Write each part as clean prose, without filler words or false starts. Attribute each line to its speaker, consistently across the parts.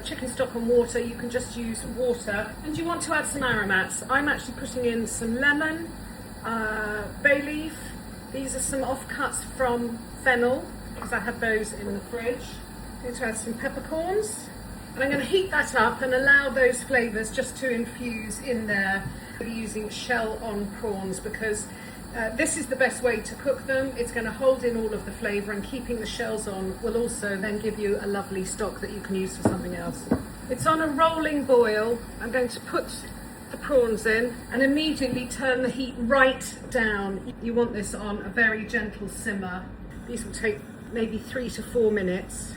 Speaker 1: chicken stock and water, you can just use water. And you want to add some aromats. I'm actually putting in some lemon, bay leaf. These are some offcuts from fennel, because I have those in the fridge. I'm going to add some peppercorns. And I'm going to heat that up and allow those flavours just to infuse in there. I'm using shell-on prawns because this is the best way to cook them. It's going to hold in all of the flavour, and keeping the shells on will also then give you a lovely stock that you can use for something else. It's on a rolling boil. I'm going to put the prawns in and immediately turn the heat right down. You want this on a very gentle simmer. These will take maybe 3 to 4 minutes.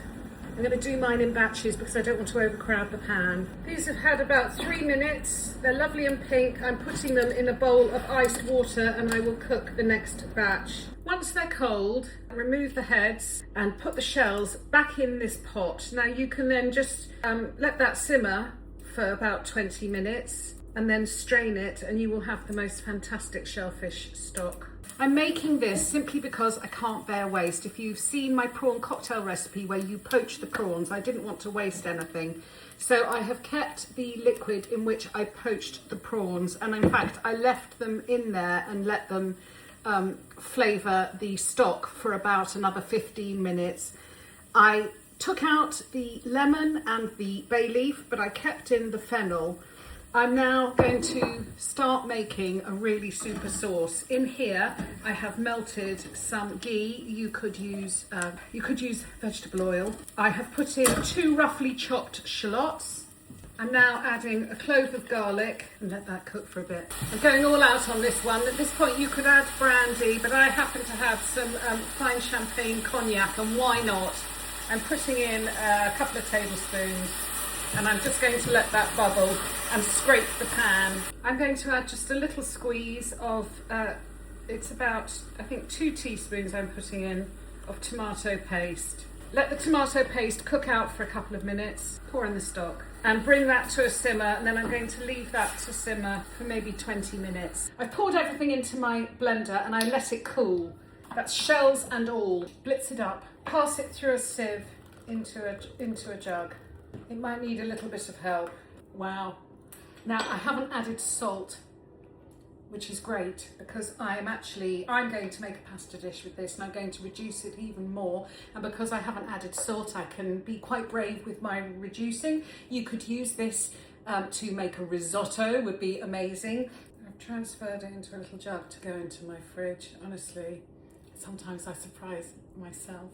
Speaker 1: I'm going to do mine in batches because I don't want to overcrowd the pan. These have had about 3 minutes. They're lovely and pink. I'm putting them in a bowl of iced water and I will cook the next batch. Once they're cold, remove the heads and put the shells back in this pot. Now you can then just let that simmer for about 20 minutes and then strain it, and you will have the most fantastic shellfish stock. I'm making this simply because I can't bear waste. If you've seen my prawn cocktail recipe where you poach the prawns, I didn't want to waste anything. So I have kept the liquid in which I poached the prawns, and in fact I left them in there and let them flavour the stock for about another 15 minutes. I took out the lemon and the bay leaf, but I kept in the fennel. I'm now going to start making a really super sauce. In here, I have melted some ghee. You could use vegetable oil. I have put in 2 roughly chopped shallots. I'm now adding a clove of garlic and let that cook for a bit. I'm going all out on this one. At this point, you could add brandy, but I happen to have some fine champagne cognac, and why not? I'm putting in a couple of tablespoons. And I'm just going to let that bubble and scrape the pan. I'm going to add just a little squeeze of, it's about, I think 2 teaspoons I'm putting in of tomato paste. Let the tomato paste cook out for a couple of minutes, pour in the stock and bring that to a simmer, and then I'm going to leave that to simmer for maybe 20 minutes. I poured everything into my blender and I let it cool. That's shells and all. Blitz it up, pass it through a sieve into a jug. It might need a little bit of help. Wow. Now I haven't added salt, which is great because I'm going to make a pasta dish with this, and I'm going to reduce it even more. And because I haven't added salt, I can be quite brave with my reducing. You could use this to make a risotto, would be amazing. I've transferred it into a little jug to go into my fridge. Honestly, sometimes I surprise myself.